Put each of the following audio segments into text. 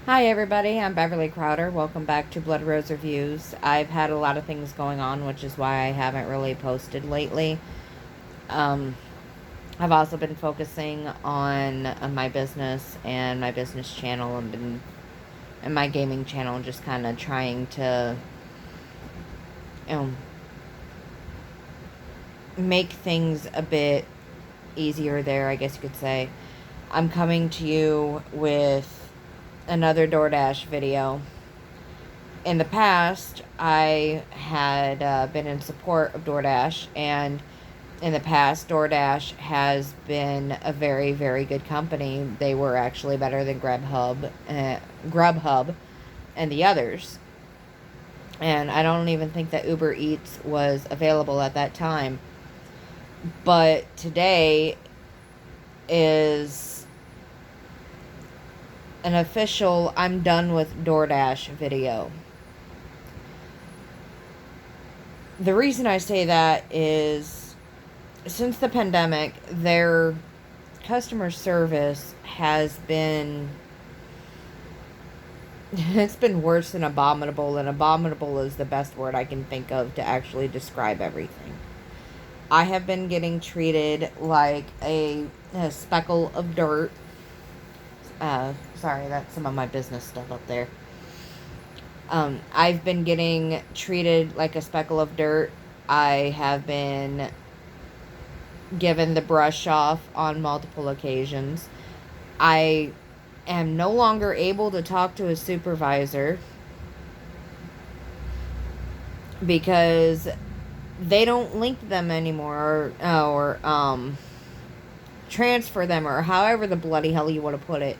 Hi everybody, I'm Beverly Crowder. Welcome back to Blood Rose Reviews. I've had a lot of things going on, which is why I haven't really posted lately. Um, I've also been focusing on my business and my business channel and my gaming channel, just kind of trying to you know, make things a bit easier there, I guess you could say. I'm coming to you with another DoorDash video. In the past, I had been in support of DoorDash, and in the past, DoorDash has been a very, very good company. They were actually better than Grubhub, and the others. And I don't even think that Uber Eats was available at that time. But today is an official I'm done with DoorDash video. The reason I say that is since the pandemic, their customer service has been it's been worse than abominable, and abominable is the best word I can think of to actually describe everything. I have been getting treated like a speckle of dirt. Sorry, that's some of my business stuff up there. I've been getting treated like a speckle of dirt. I have been given the brush off on multiple occasions. I am no longer able to talk to a supervisor because they don't link them anymore or transfer them, or however the bloody hell you want to put it.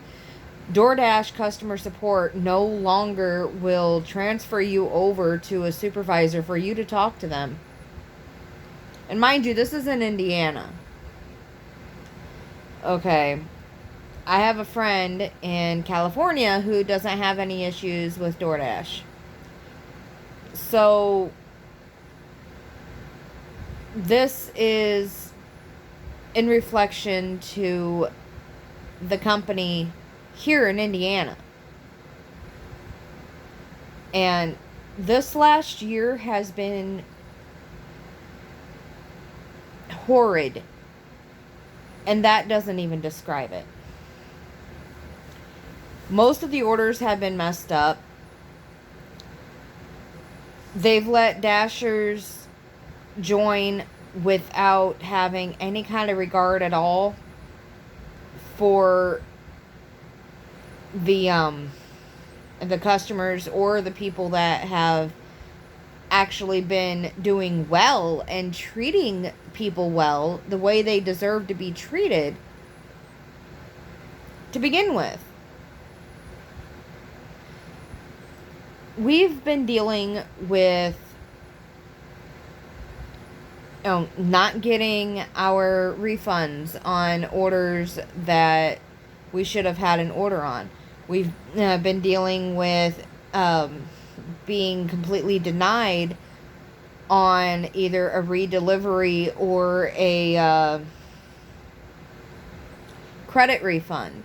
DoorDash customer support no longer will transfer you over to a supervisor for you to talk to them. And mind you, this is in Indiana. Okay. I have a friend in California who doesn't have any issues with DoorDash. So, this is in reflection to the company here in Indiana. And this last year has been horrid. And that doesn't even describe it. Most of the orders have been messed up. They've let Dashers join without having any kind of regard at all for the customers or the people that have actually been doing well and treating people well the way they deserve to be treated to begin with. We've been dealing with not getting our refunds on orders that we should have had an order on. We've been dealing with being completely denied on either a redelivery or a credit refund.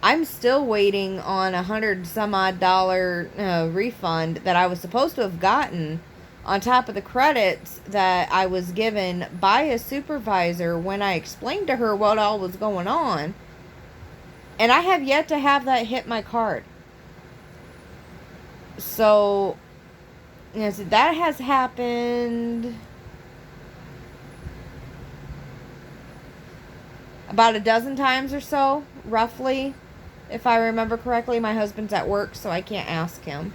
I'm still waiting on $100 some odd refund that I was supposed to have gotten on top of the credits that I was given by a supervisor when I explained to her what all was going on. And I have yet to have that hit my card. So, yes, that has happened about a dozen times or so, roughly. If I remember correctly, my husband's at work, so I can't ask him.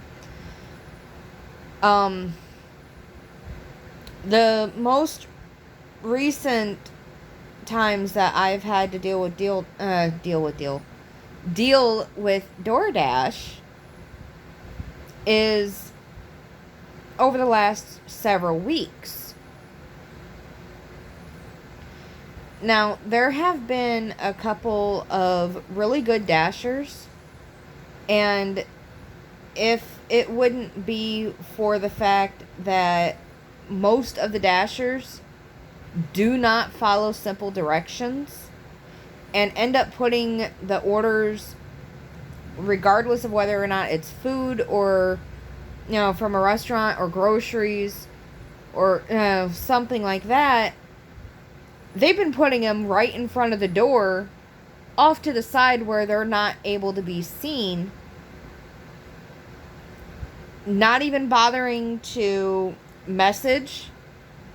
The most recent times that I've had to deal with DoorDash is over the last several weeks. Now, there have been a couple of really good Dashers, and if it wouldn't be for the fact that most of the Dashers do not follow simple directions and end up putting the orders regardless of whether or not it's food or, from a restaurant or groceries or something like that, they've been putting them right in front of the door, off to the side where they're not able to be seen. Not even bothering to message,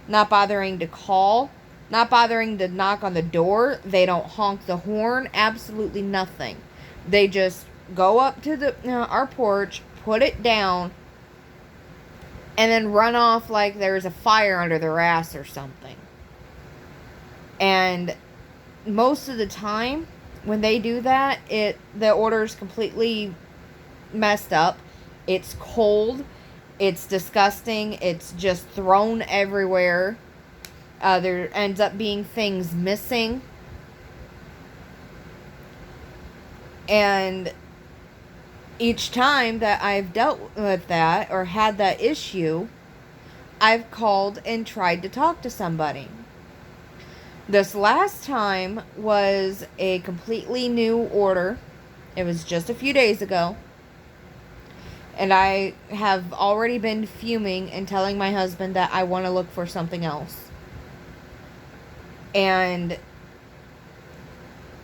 not bothering to call, not bothering to knock on the door. They don't honk the horn, absolutely nothing. They just go up to our porch, put it down, and then run off like there's a fire under their ass or something. And most of the time, when they do that, the order's completely messed up. It's cold. It's disgusting. It's just thrown everywhere. There ends up being things missing. And each time that I've dealt with that or had that issue, I've called and tried to talk to somebody. This last time was a completely new order. It was just a few days ago. And I have already been fuming and telling my husband that I want to look for something else. And,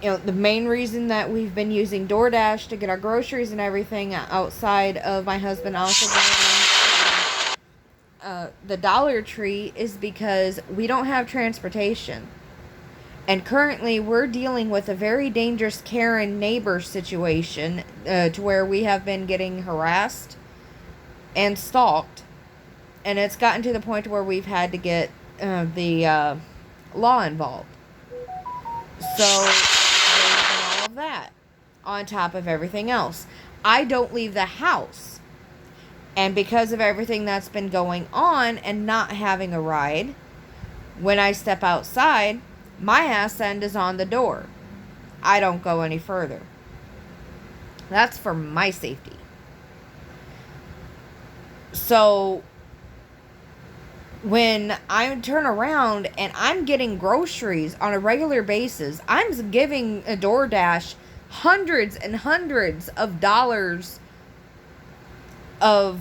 the main reason that we've been using DoorDash to get our groceries and everything, outside of my husband also going the Dollar Tree, is because we don't have transportation. And currently, we're dealing with a very dangerous Karen neighbor situation, to where we have been getting harassed and stalked. And it's gotten to the point where we've had to get the law involved. So, there's been all of that on top of everything else. I don't leave the house. And because of everything that's been going on and not having a ride, when I step outside, my ass end is on the door. I don't go any further. That's for my safety. So, when I turn around and I'm getting groceries on a regular basis, I'm giving a DoorDash hundreds and hundreds of dollars of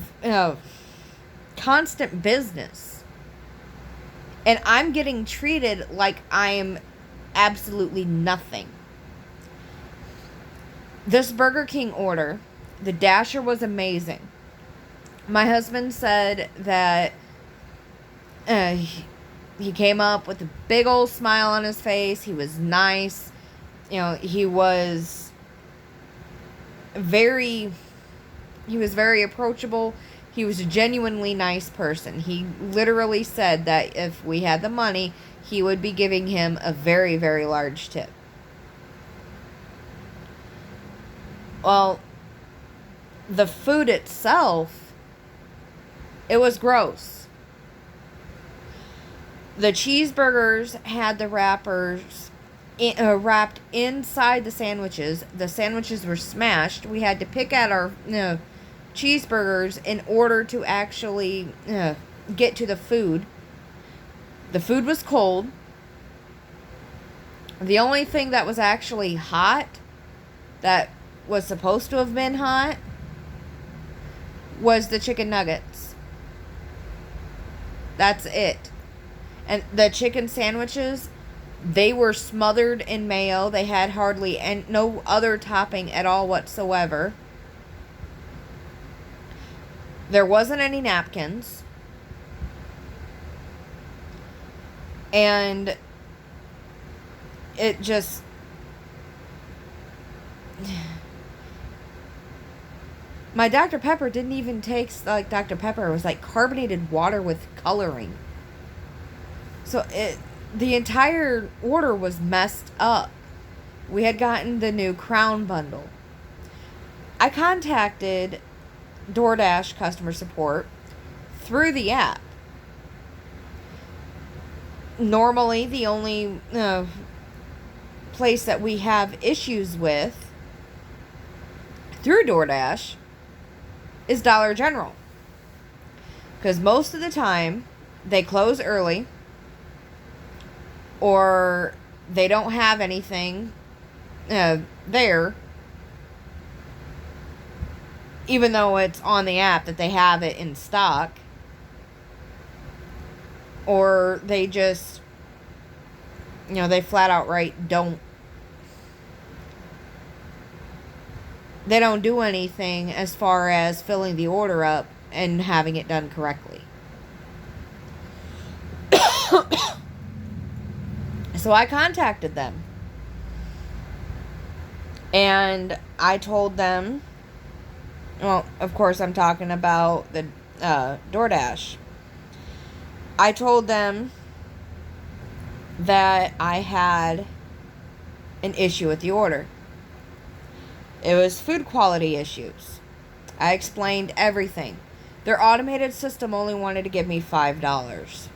constant business. And I'm getting treated like I'm absolutely nothing. This Burger King order, the Dasher was amazing. My husband said that he came up with a big old smile on his face. He was nice. He was very approachable. He was a genuinely nice person. He literally said that if we had the money, he would be giving him a very, very large tip. Well, the food itself, it was gross. The cheeseburgers had the wrappers wrapped inside the sandwiches. The sandwiches were smashed. We had to pick at our cheeseburgers in order to actually get to the food. The food was cold. The only thing that was actually hot, that was supposed to have been hot, was the chicken nuggets. That's it. And the chicken sandwiches, they were smothered in mayo. They had hardly no other topping at all whatsoever. There wasn't any napkins. And it just... My Dr. Pepper didn't even taste like Dr. Pepper. It was like carbonated water with coloring. So the entire order was messed up. We had gotten the new Crown bundle. I contacted DoorDash customer support through the app. Normally, the only place that we have issues with through DoorDash is Dollar General. Because most of the time, they close early, or they don't have anything there. even though it's on the app that they have it in stock. Or they just, they flat out don't. They don't do anything as far as filling the order up and having it done correctly. So I contacted them. And I told them, well, of course I'm talking about the DoorDash. I told them that I had an issue with the order. It was food quality issues. I explained everything. Their automated system only wanted to give me $5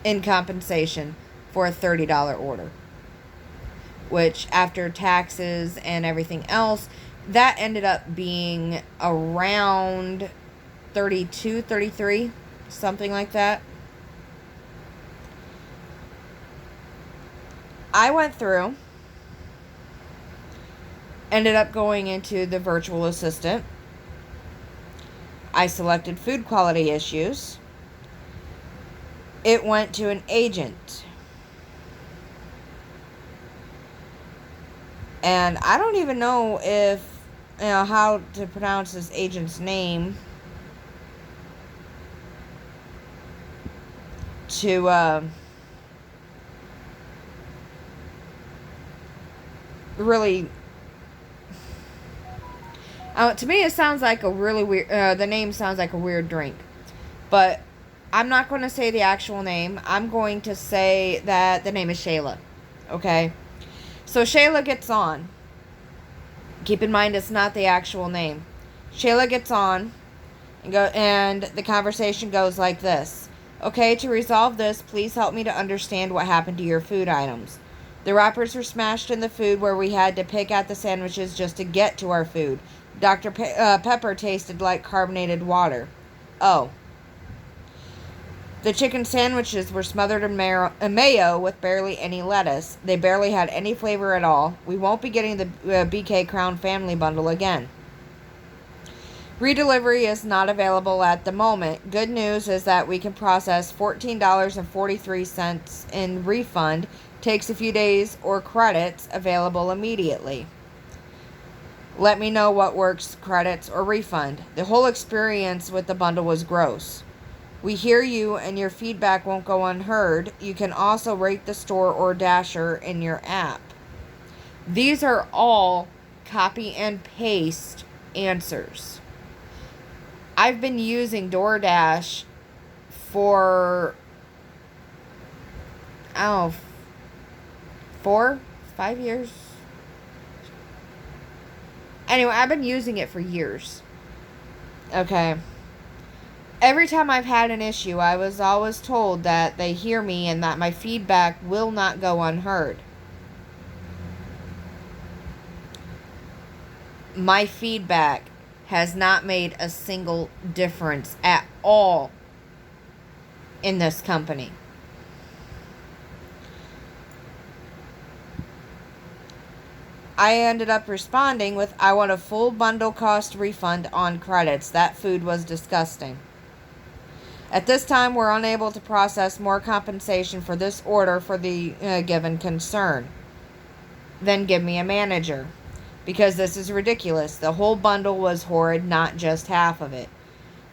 in compensation for a $30 order, which after taxes and everything else, that ended up being around 32, 33, something like that. I went through, ended up going into the virtual assistant. I selected food quality issues. It went to an agent. And I don't even know if, how to pronounce this agent's name to really... to me, it sounds like a really weird... the name sounds like a weird drink. But I'm not going to say the actual name. I'm going to say that the name is Shayla. Okay? So Shayla gets on. Keep in mind, it's not the actual name. Shayla gets on, and the conversation goes like this. Okay, to resolve this, please help me to understand what happened to your food items. The wrappers were smashed in the food where we had to pick at the sandwiches just to get to our food. Dr. Pepper tasted like carbonated water. Oh. The chicken sandwiches were smothered in mayo with barely any lettuce. They barely had any flavor at all. We won't be getting the BK Crown Family Bundle again. Redelivery is not available at the moment. Good news is that we can process $14.43 in refund. Takes a few days or credits available immediately. Let me know what works, credits or refund. The whole experience with the bundle was gross. We hear you and your feedback won't go unheard. You can also rate the store or Dasher in your app. These are all copy and paste answers. I've been using DoorDash for, 5 years. Anyway, I've been using it for years. Okay. Every time I've had an issue, I was always told that they hear me and that my feedback will not go unheard. My feedback has not made a single difference at all in this company. I ended up responding with, I want a full bundle cost refund on credits. That food was disgusting. At this time, we're unable to process more compensation for this order for the given concern. Then give me a manager. Because this is ridiculous. The whole bundle was horrid, not just half of it.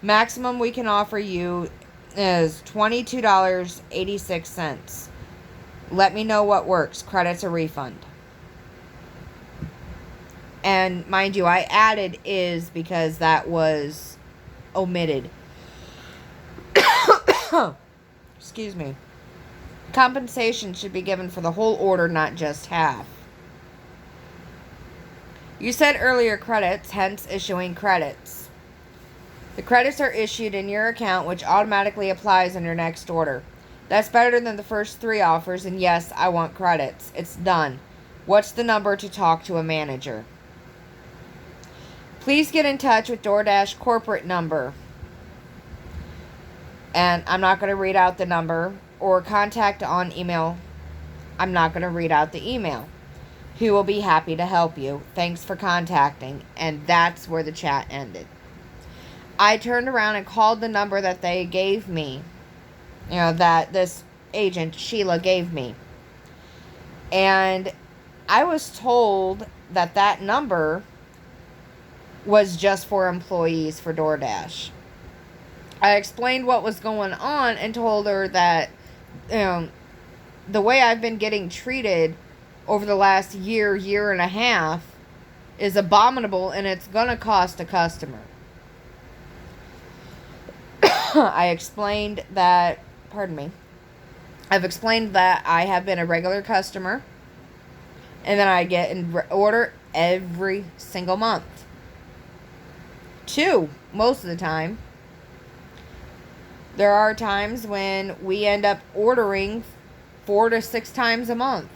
Maximum we can offer you is $22.86. Let me know what works. Credits or refund. And mind you, I added is because that was omitted. Excuse me. Compensation should be given for the whole order, not just half. You said earlier credits, hence issuing credits. The credits are issued in your account, which automatically applies on your next order. That's better than the first 3 offers, and yes, I want credits. It's done. What's the number to talk to a manager? Please get in touch with DoorDash corporate number. And I'm not going to read out the number, or contact on email. I'm not going to read out the email. He will be happy to help you. Thanks for contacting. And that's where the chat ended. I turned around and called the number that they gave me. That this agent, Sheila, gave me. And I was told that that number was just for employees for DoorDash. I explained what was going on and told her that the way I've been getting treated over the last year and a half is abominable, and it's going to cost a customer. I explained that, I've explained that I have been a regular customer, and then I get an order every single month. 2, most of the time. There are times when we end up ordering 4 to 6 times a month.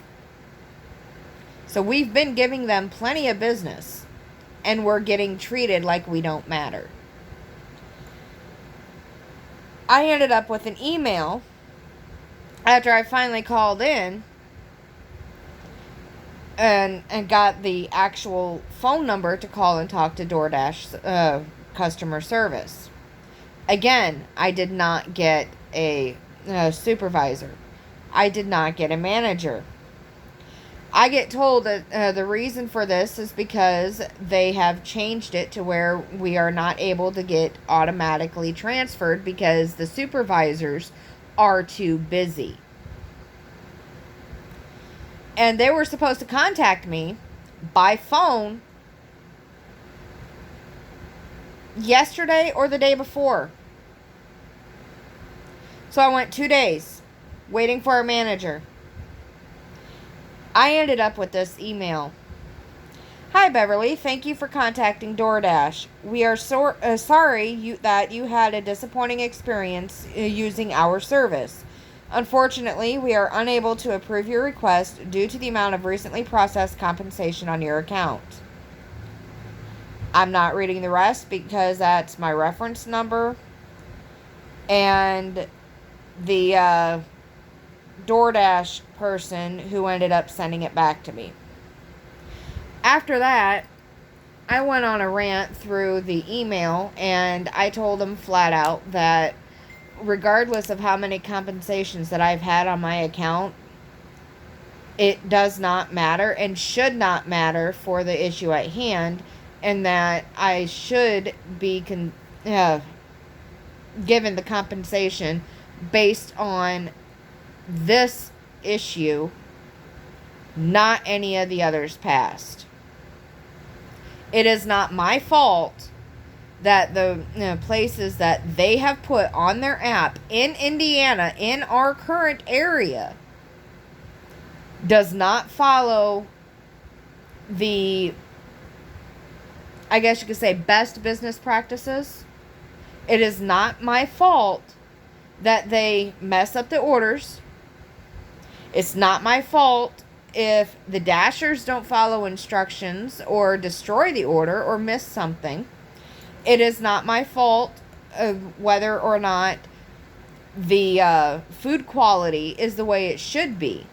So we've been giving them plenty of business, and we're getting treated like we don't matter. I ended up with an email after I finally called in and got the actual phone number to call and talk to DoorDash customer service. Again, I did not get a supervisor. I did not get a manager. I get told that the reason for this is because they have changed it to where we are not able to get automatically transferred because the supervisors are too busy. And they were supposed to contact me by phone yesterday or the day before. So I went 2 days waiting for a manager. I ended up with this email. Hi, Beverly. Thank you for contacting DoorDash. We are sorry that you had a disappointing experience using our service. Unfortunately, we are unable to approve your request due to the amount of recently processed compensation on your account. I'm not reading the rest because that's my reference number and the DoorDash person who ended up sending it back to me. After that, I went on a rant through the email, and I told them flat out that regardless of how many compensations that I've had on my account, it does not matter and should not matter for the issue at hand, and that I should be given the compensation based on this issue, not any of the others past. It is not my fault that the places that they have put on their app in Indiana, in our current area, does not follow the, I guess you could say, best business practices. It is not my fault that they mess up the orders. It's not my fault if the dashers don't follow instructions or destroy the order or miss something. It is not my fault whether or not the food quality is the way it should be.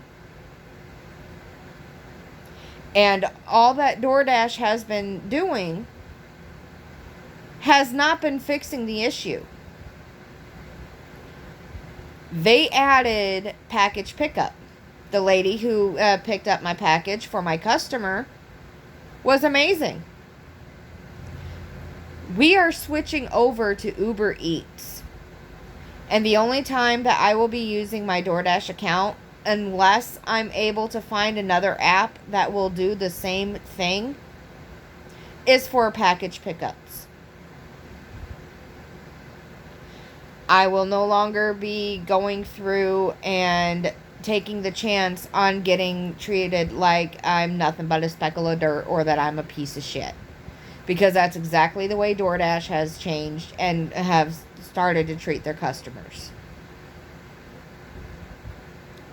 And all that DoorDash has been doing has not been fixing the issue. They added package pickup. The lady who picked up my package for my customer was amazing. We are switching over to Uber Eats. And the only time that I will be using my DoorDash account, unless I'm able to find another app that will do the same thing, is for package pickups. I will no longer be going through and taking the chance on getting treated like I'm nothing but a speckle of dirt or that I'm a piece of shit. Because that's exactly the way DoorDash has changed and have started to treat their customers.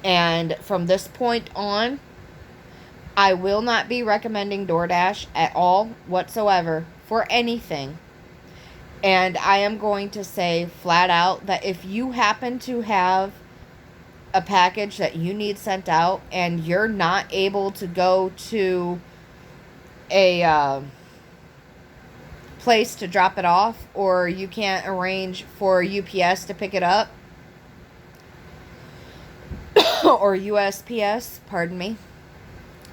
And from this point on, I will not be recommending DoorDash at all whatsoever for anything. And I am going to say flat out that if you happen to have a package that you need sent out and you're not able to go to a place to drop it off, or you can't arrange for UPS to pick it up, or USPS, pardon me,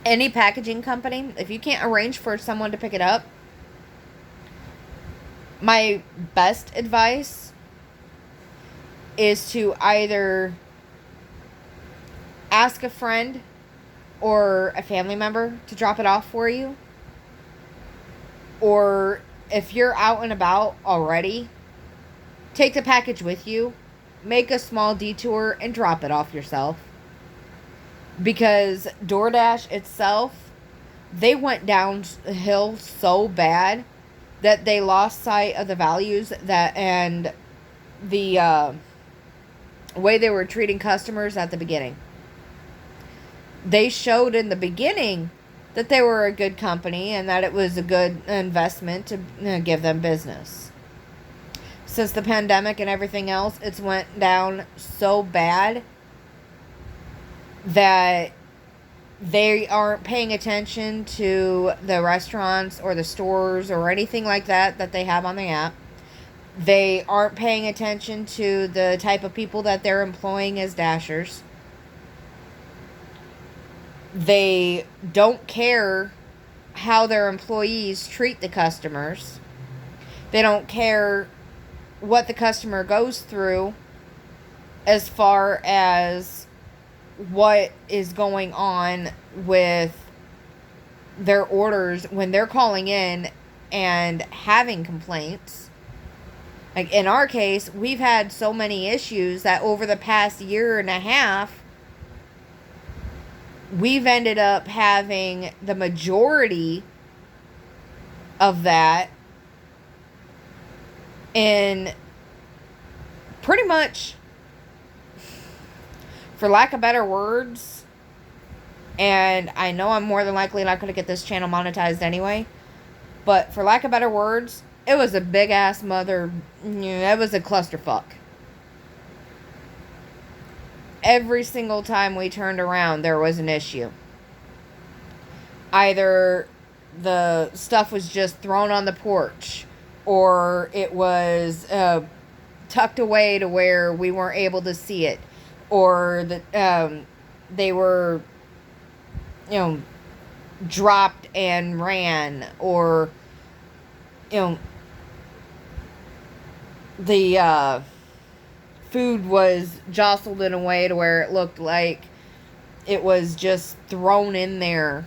any packaging company, if you can't arrange for someone to pick it up, my best advice is to either ask a friend or a family member to drop it off for you, or if you're out and about already, take the package with you, make a small detour, and drop it off yourself. Because DoorDash itself, they went downhill so bad that they lost sight of the values that and the way they were treating customers at the beginning. They showed in the beginning that they were a good company and that it was a good investment to give them business. Since the pandemic and everything else, it's went down so bad that they aren't paying attention to the restaurants or the stores or anything like that they have on the app. They aren't paying attention to the type of people that they're employing as dashers. They don't care how their employees treat the customers. They don't care what the customer goes through as far as what is going on with their orders when they're calling in and having complaints. Like in our case, we've had so many issues that over the past year and a half, we've ended up having the majority of that in pretty much, for lack of better words, and I know I'm more than likely not going to get this channel monetized anyway, but for lack of better words, it was a big ass it was a clusterfuck. Every single time we turned around, there was an issue. Either the stuff was just thrown on the porch, or it was tucked away to where we weren't able to see it, or they were, dropped and ran, or, the food was jostled in a way to where it looked like it was just thrown in there,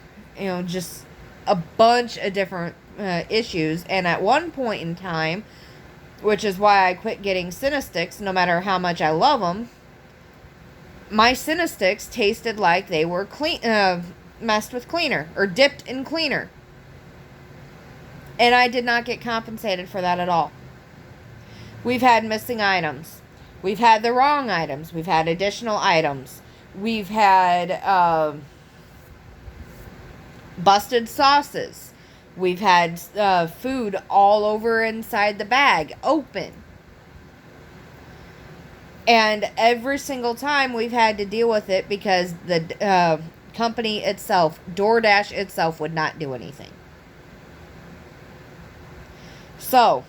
just a bunch of different issues. And at one point in time, which is why I quit getting Cinesticks, no matter how much I love them, my Cinesticks tasted like they were messed with cleaner or dipped in cleaner. And I did not get compensated for that at all. We've had missing items. We've had the wrong items. We've had additional items. We've had busted sauces. We've had food all over inside the bag, open. And every single time we've had to deal with it because the company itself, DoorDash itself, would not do anything. So,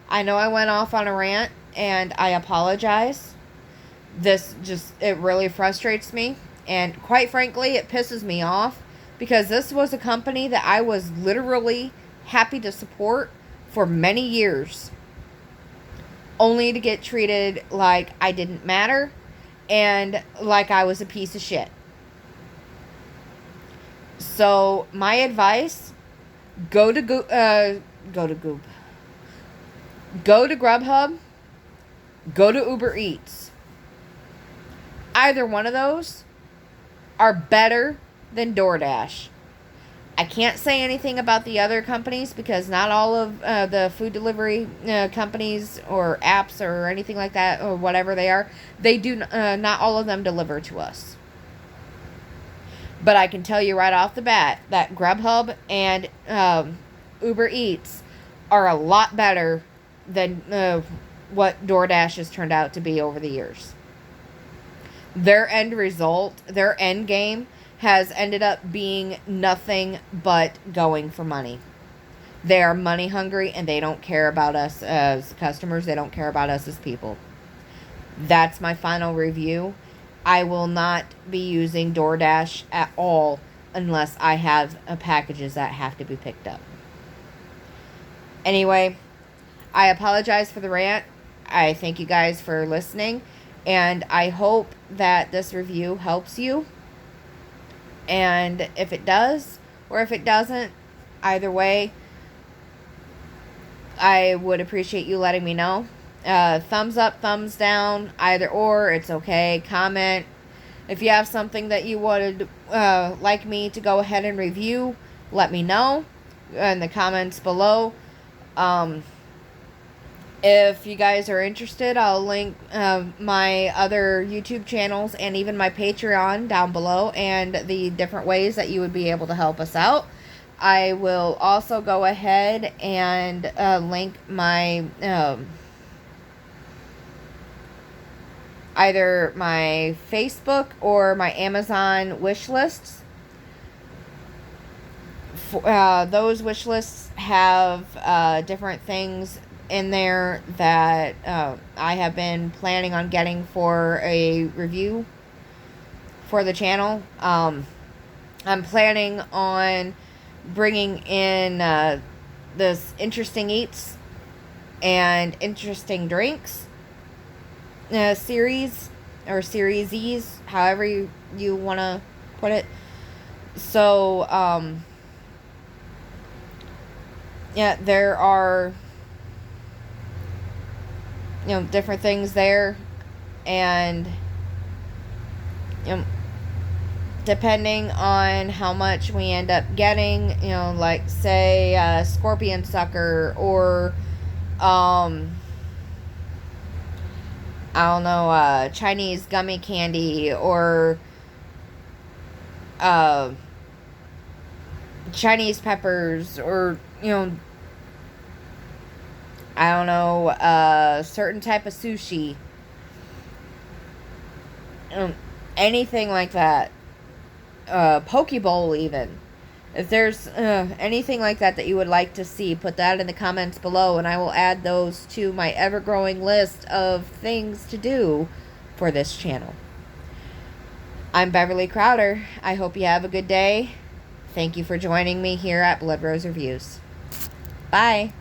I know I went off on a rant, and I apologize. It really frustrates me. And quite frankly, it pisses me off, because this was a company that I was literally happy to support for many years, only to get treated like I didn't matter and like I was a piece of shit. So my advice, go to Grubhub, go to Uber Eats. Either one of those are better than DoorDash. I can't say anything about the other companies because not all of the food delivery companies or apps or anything like that, or whatever they are, they do not all of them deliver to us. But I can tell you right off the bat that Grubhub and Uber Eats are a lot better than what DoorDash has turned out to be over the years. their end result, their end game has ended up being nothing but going for money. They are money hungry and they don't care about us as customers. They don't care about us as people. That's my final review. I will not be using DoorDash at all unless I have packages that have to be picked up. Anyway, I apologize for the rant. I thank you guys for listening. And I hope that this review helps you. And if it does, or if it doesn't, either way, I would appreciate you letting me know. Thumbs up, thumbs down, either or, it's okay. Comment. If you have something that you would like me to go ahead and review, let me know in the comments below. If you guys are interested, I'll link my other YouTube channels and even my Patreon down below and the different ways that you would be able to help us out. I will also go ahead and link my either my Facebook or my Amazon wish lists. Those wish lists have different things in there that I have been planning on getting for a review for the channel. I'm planning on bringing in this interesting eats and interesting drinks series or series, however you want to put it. So yeah, there are different things there, and depending on how much we end up getting, like say scorpion sucker or I don't know, Chinese gummy candy or Chinese peppers or I don't know, certain type of sushi, anything like that, poke bowl even. If there's anything like that you would like to see, put that in the comments below, and I will add those to my ever-growing list of things to do for this channel. I'm Beverly Crowder. I hope you have a good day. Thank you for joining me here at Blood Rose Reviews. Bye.